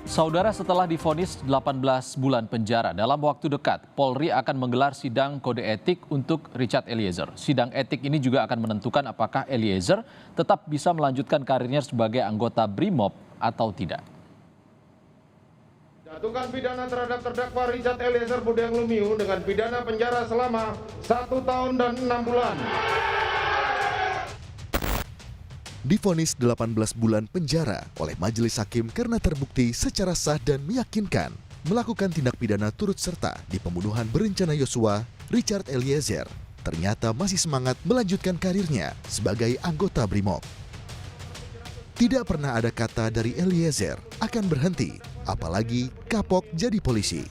Saudara, setelah divonis 18 bulan penjara, dalam waktu dekat Polri akan menggelar sidang kode etik untuk Richard Eliezer. Sidang etik ini juga akan menentukan apakah Eliezer tetap bisa melanjutkan karirnya sebagai anggota BRIMOB atau tidak. Jatuhkan pidana terhadap terdakwa Richard Eliezer Budiang Lumiu dengan pidana penjara selama 1 tahun dan 6 bulan. Divonis 18 bulan penjara oleh majelis hakim karena terbukti secara sah dan meyakinkan melakukan tindak pidana turut serta di pembunuhan berencana Yosua, Richard Eliezer ternyata masih semangat melanjutkan karirnya sebagai anggota BRIMOB. Tidak pernah ada kata dari Eliezer akan berhenti, apalagi kapok jadi polisi.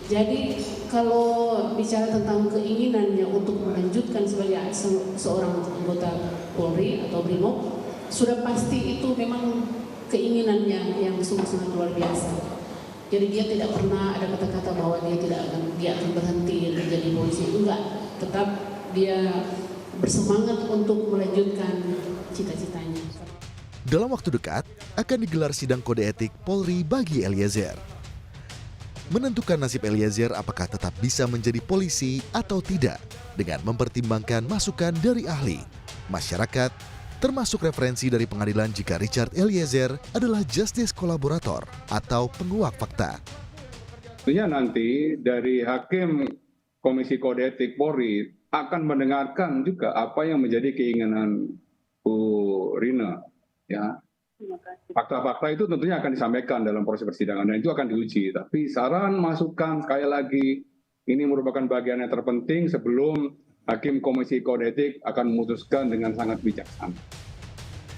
Jadi kalau bicara tentang keinginannya untuk melanjutkan sebagai seorang anggota Polri atau BRIMOB, sudah pasti itu memang keinginannya yang sungguh-sungguh luar biasa. Jadi dia tidak pernah ada kata-kata bahwa dia akan berhenti menjadi polisi. Enggak, tetap dia bersemangat untuk melanjutkan cita-citanya. Dalam waktu dekat akan digelar sidang kode etik Polri bagi Eliezer. Menentukan nasib Eliezer apakah tetap bisa menjadi polisi atau tidak dengan mempertimbangkan masukan dari ahli, masyarakat, termasuk referensi dari pengadilan jika Richard Eliezer adalah justice kolaborator atau penguak fakta. Tentunya nanti dari Hakim Komisi Kode Etik Polri akan mendengarkan juga apa yang menjadi keinginan Bu Rina, ya. Fakta-fakta itu tentunya akan disampaikan dalam proses persidangan dan itu akan diuji. Tapi saran, masukan, sekali lagi, ini merupakan bagian yang terpenting sebelum Hakim Komisi Kode Etik akan memutuskan dengan sangat bijaksana.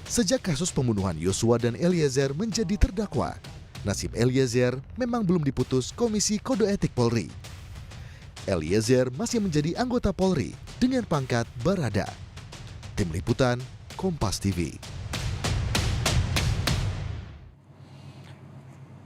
Sejak kasus pembunuhan Yosua dan Eliezer menjadi terdakwa, nasib Eliezer memang belum diputus Komisi Kode Etik Polri. Eliezer masih menjadi anggota Polri dengan pangkat Barada. Tim Liputan, Kompas TV.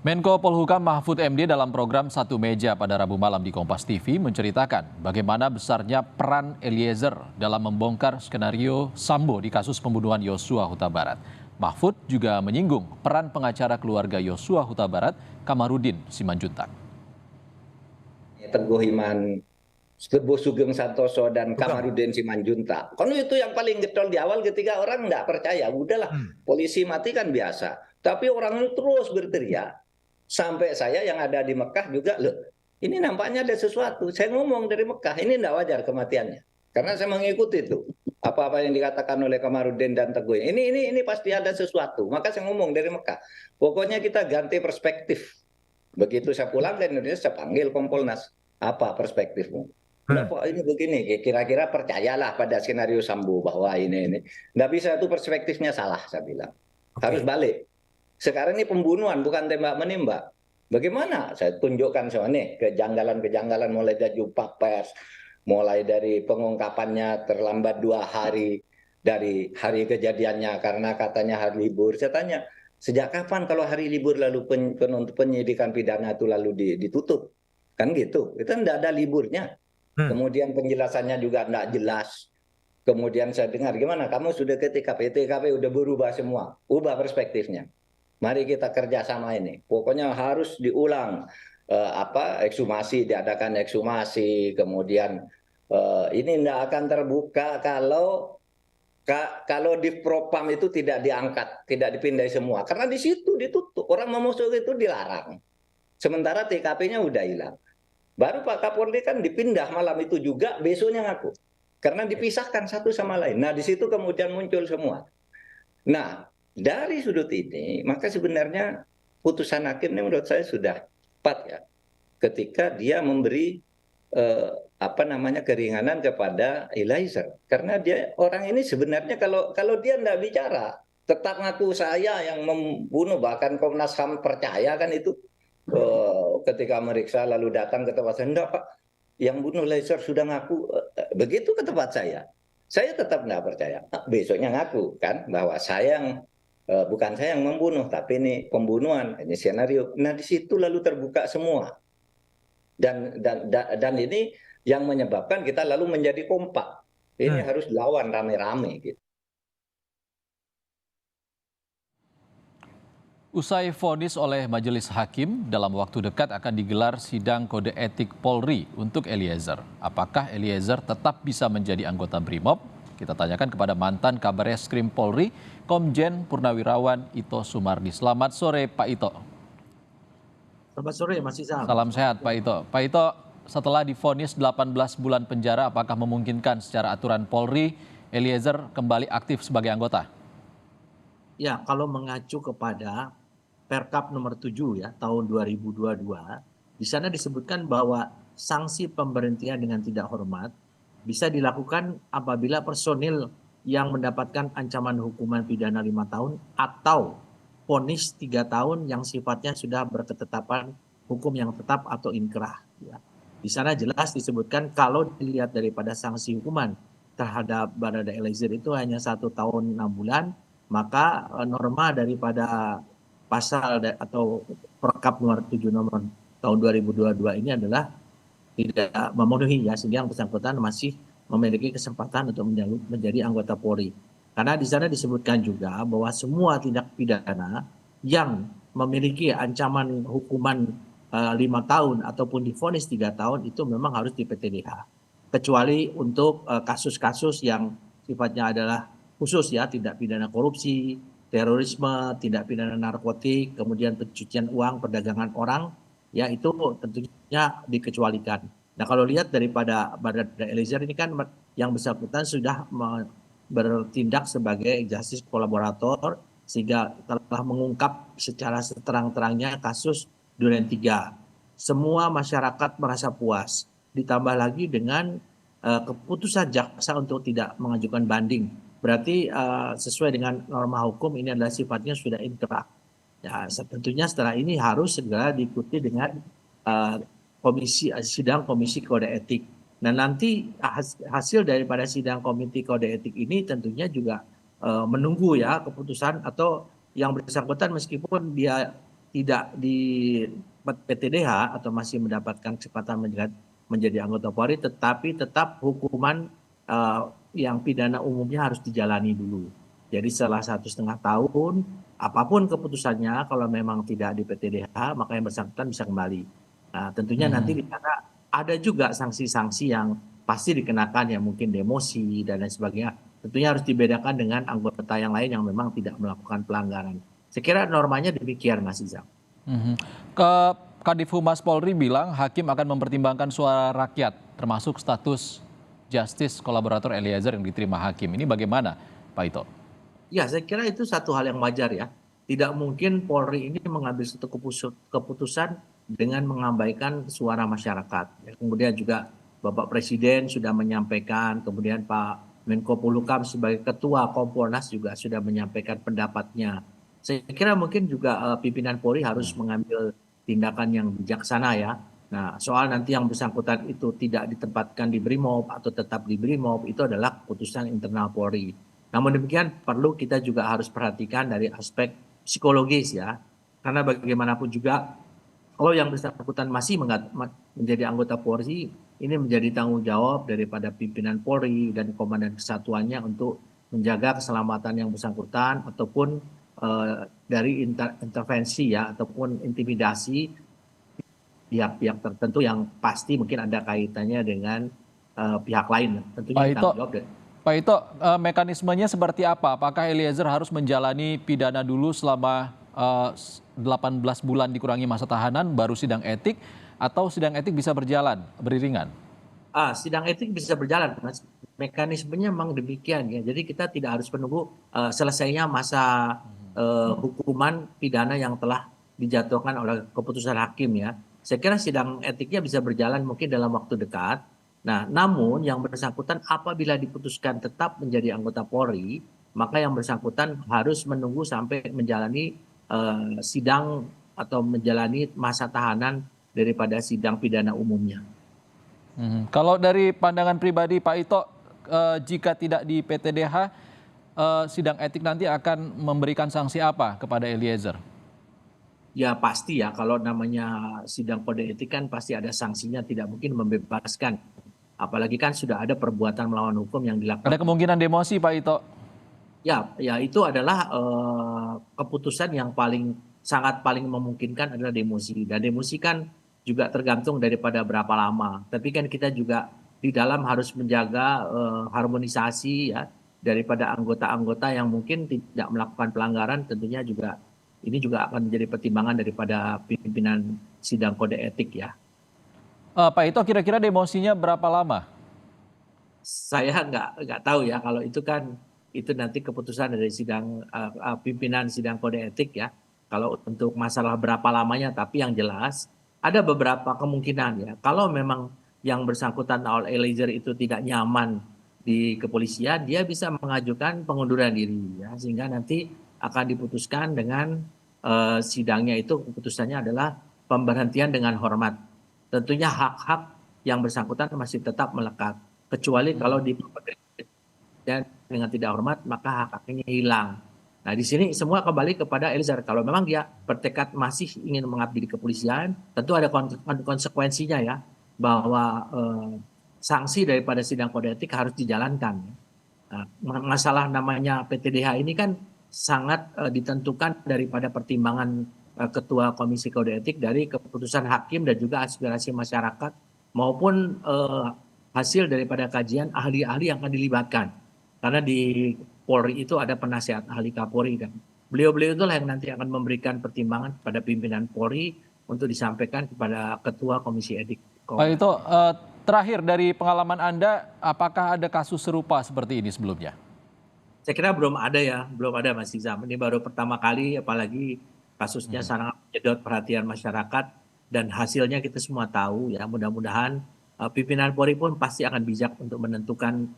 Menko Polhukam Mahfud MD dalam program Satu Meja pada Rabu malam di Kompas TV menceritakan bagaimana besarnya peran Eliezer dalam membongkar skenario Sambo di kasus pembunuhan Yosua Huta Barat. Mahfud juga menyinggung peran pengacara keluarga Yosua Huta Barat, Kamarudin Simanjuntak. Teguh Iman, Teguh Sugeng Santoso dan Kamarudin Simanjuntak. Kan itu yang paling getol di awal ketika orang nggak percaya. Udahlah, polisi mati kan biasa. Tapi orang itu terus berteriak. Sampai saya yang ada di Mekah juga, loh, ini nampaknya ada sesuatu. Saya ngomong dari Mekah, ini tidak wajar kematiannya. Karena saya mengikuti itu. Apa-apa yang dikatakan oleh Kamarudin dan Teguh. Ini pasti ada sesuatu. Maka saya ngomong dari Mekah. Pokoknya kita ganti perspektif. Begitu saya pulang ke Indonesia, saya panggil Kompolnas. Apa perspektifmu? Kok ini begini? Kira-kira percayalah pada skenario Sambo bahwa ini. Nggak bisa, itu perspektifnya salah, saya bilang. Harus balik. Sekarang ini pembunuhan, bukan tembak-menembak. Bagaimana? Saya tunjukkan semua nih, kejanggalan-kejanggalan mulai dari jumpa pers, mulai dari pengungkapannya terlambat 2 hari dari hari kejadiannya karena katanya hari libur. Saya tanya, sejak kapan kalau hari libur lalu penyidikan pidana itu lalu ditutup? Kan gitu, itu tidak ada liburnya. Kemudian penjelasannya juga tidak jelas. Kemudian saya dengar, gimana? Kamu sudah ke TKP, TKP udah berubah semua, ubah perspektifnya. Mari kita kerjasama ini. Pokoknya harus diulang ekshumasi, diadakan ekshumasi. Kemudian ini tidak akan terbuka kalau di Propam itu tidak diangkat, tidak dipindai semua. Karena di situ ditutup, orang mau masuk itu dilarang. Sementara TKP-nya udah hilang. Baru Pak Kapolri kan dipindah malam itu juga, besoknya ngaku. Karena dipisahkan satu sama lain. Nah di situ kemudian muncul semua. Nah dari sudut ini, maka sebenarnya putusan hakim ini menurut saya sudah tepat ya. Ketika dia memberi keringanan kepada Eliezer. Karena dia orang ini sebenarnya kalau dia tidak bicara, tetap ngaku saya yang membunuh, bahkan Komnas HAM percaya kan itu ketika meriksa lalu datang ke tempat saya, enggak Pak, yang bunuh Eliezer sudah ngaku, begitu ke tempat saya tetap tidak percaya. Besoknya ngaku kan bahwa bukan saya yang membunuh, tapi ini pembunuhan, ini skenario. Nah di situ lalu terbuka semua, dan ini yang menyebabkan kita lalu menjadi kompak. Ini harus lawan rame-rame gitu. Usai vonis oleh majelis hakim, dalam waktu dekat akan digelar sidang kode etik Polri untuk Eliezer. Apakah Eliezer tetap bisa menjadi anggota BRIMOB? Kita tanyakan kepada mantan Kabareskrim Polri, Komjen Purnawirawan Ito Sumardi. Selamat sore Pak Ito. Selamat sore Mas Isam. Salam sehat Pak Ito. Pak Ito, setelah divonis 18 bulan penjara, apakah memungkinkan secara aturan Polri Eliezer kembali aktif sebagai anggota? Ya, kalau mengacu kepada Perkap nomor 7 ya tahun 2022, di sana disebutkan bahwa sanksi pemberhentian dengan tidak hormat bisa dilakukan apabila personil yang mendapatkan ancaman hukuman pidana 5 tahun atau vonis 3 tahun yang sifatnya sudah berketetapan hukum yang tetap atau inkrah. Ya. Di sana jelas disebutkan kalau dilihat daripada sanksi hukuman terhadap Barada Eliezer itu hanya 1 tahun 6 bulan, maka norma daripada pasal atau Perkap nomor 7 nomor tahun 2022 ini adalah tidak memenuhi ya, sehingga yang bersangkutan masih memiliki kesempatan untuk menjadi anggota Polri. Karena di sana disebutkan juga bahwa semua tindak pidana yang memiliki ancaman hukuman 5 tahun ataupun divonis 3 tahun itu memang harus di PTDH. Kecuali untuk kasus-kasus yang sifatnya adalah khusus ya, tindak pidana korupsi, terorisme, tindak pidana narkotik, kemudian pencucian uang, perdagangan orang, ya itu tentunya dikecualikan. Nah kalau lihat daripada Barada Eliezer ini kan yang bersangkutan sudah bertindak sebagai justice kolaborator sehingga telah mengungkap secara seterang-terangnya kasus Duren 3. Semua masyarakat merasa puas. Ditambah lagi dengan keputusan jaksa untuk tidak mengajukan banding. Berarti sesuai dengan norma hukum ini adalah sifatnya sudah inkrah. Ya, tentunya setelah ini harus segera diikuti dengan sidang komisi kode etik. Nah nanti hasil daripada sidang komisi kode etik ini tentunya juga menunggu ya keputusan atau yang bersangkutan meskipun dia tidak di PTDH atau masih mendapatkan kesempatan menjadi anggota Polri, tetapi tetap hukuman yang pidana umumnya harus dijalani dulu. Jadi setelah 1,5 tahun, apapun keputusannya, kalau memang tidak di PTDH, maka yang bersangkutan bisa kembali. Nah, tentunya nanti di sana ada juga sanksi-sanksi yang pasti dikenakan, ya mungkin demosi dan lain sebagainya. Tentunya harus dibedakan dengan anggota yang lain yang memang tidak melakukan pelanggaran. Saya kira normanya demikian, Mas Izam. Kadif Humas Polri bilang hakim akan mempertimbangkan suara rakyat, termasuk status justice kolaborator Eliezer yang diterima hakim. Ini bagaimana, Pak Ito? Ya, saya kira itu satu hal yang wajar ya. Tidak mungkin Polri ini mengambil satu keputusan dengan mengabaikan suara masyarakat. Ya, kemudian juga Bapak Presiden sudah menyampaikan, kemudian Pak Menko Polhukam sebagai Ketua Kompolnas juga sudah menyampaikan pendapatnya. Saya kira mungkin juga pimpinan Polri harus mengambil tindakan yang bijaksana ya. Nah, soal nanti yang bersangkutan itu tidak ditempatkan di BRIMOB atau tetap di BRIMOB itu adalah keputusan internal Polri. Namun demikian perlu kita juga harus perhatikan dari aspek psikologis ya. Karena bagaimanapun juga kalau yang bersangkutan masih menjadi anggota Polri, ini menjadi tanggung jawab daripada pimpinan Polri dan komandan kesatuannya untuk menjaga keselamatan yang bersangkutan ataupun dari intervensi ya ataupun intimidasi pihak-pihak tertentu yang pasti mungkin ada kaitannya dengan pihak lain. Tentunya tanggung jawab. Pak Ito, mekanismenya seperti apa? Apakah Eliezer harus menjalani pidana dulu selama 18 bulan dikurangi masa tahanan baru sidang etik atau sidang etik bisa berjalan beriringan? Sidang etik bisa berjalan, Mas. Mekanismenya memang demikian ya. Jadi kita tidak harus menunggu selesainya masa hukuman pidana yang telah dijatuhkan oleh keputusan hakim ya. Saya kira sidang etiknya bisa berjalan mungkin dalam waktu dekat. Nah, namun yang bersangkutan apabila diputuskan tetap menjadi anggota Polri, maka yang bersangkutan harus menunggu sampai menjalani sidang atau menjalani masa tahanan daripada sidang pidana umumnya. Kalau dari pandangan pribadi Pak Ito, jika tidak di PTDH, sidang etik nanti akan memberikan sanksi apa kepada Eliezer? Ya pasti ya, kalau namanya sidang kode etik kan pasti ada sanksinya, tidak mungkin membebaskan. Apalagi kan sudah ada perbuatan melawan hukum yang dilakukan. Ada kemungkinan demosi Pak Ito? Ya itu adalah keputusan yang paling sangat paling memungkinkan adalah demosi. Dan demosi kan juga tergantung daripada berapa lama. Tapi kan kita juga di dalam harus menjaga harmonisasi ya daripada anggota-anggota yang mungkin tidak melakukan pelanggaran, tentunya juga ini juga akan menjadi pertimbangan daripada pimpinan sidang kode etik ya. Pak Ito, kira-kira demosinya berapa lama? Saya nggak tahu ya, kalau itu kan itu nanti keputusan dari sidang pimpinan sidang kode etik ya. Kalau untuk masalah berapa lamanya, tapi yang jelas ada beberapa kemungkinan ya. Kalau memang yang bersangkutan Aul Eliezer itu tidak nyaman di kepolisian, dia bisa mengajukan pengunduran diri ya, sehingga nanti akan diputuskan dengan sidangnya itu keputusannya adalah pemberhentian dengan hormat. Tentunya hak-hak yang bersangkutan masih tetap melekat. Kecuali kalau diperhentikan dengan tidak hormat, maka hak-haknya hilang. Nah, di sini semua kembali kepada Eliezer. Kalau memang dia bertekad masih ingin mengabdi di kepolisian, tentu ada konsekuensinya ya, bahwa sanksi daripada sidang kode etik harus dijalankan. Nah, masalah namanya PTDH ini kan sangat ditentukan daripada pertimbangan Ketua Komisi Kode Etik dari keputusan hakim dan juga aspirasi masyarakat maupun hasil daripada kajian ahli-ahli yang akan dilibatkan. Karena di Polri itu ada penasihat ahli Kapolri dan beliau-beliau itulah yang nanti akan memberikan pertimbangan pada pimpinan Polri untuk disampaikan kepada Ketua Komisi Etik. Pak Ito, terakhir dari pengalaman Anda, apakah ada kasus serupa seperti ini sebelumnya? Saya kira belum ada ya, belum ada Mas Izam. Ini baru pertama kali, apalagi kasusnya sangat menyedot perhatian masyarakat dan hasilnya kita semua tahu ya. Mudah-mudahan pimpinan Polri pun pasti akan bijak untuk menentukan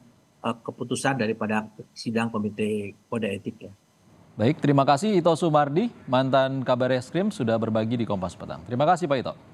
keputusan daripada sidang Komite Kode Etik ya. Baik, terima kasih Ito Sumardi, mantan Kabar Eskrim sudah berbagi di Kompas Petang. Terima kasih Pak Ito.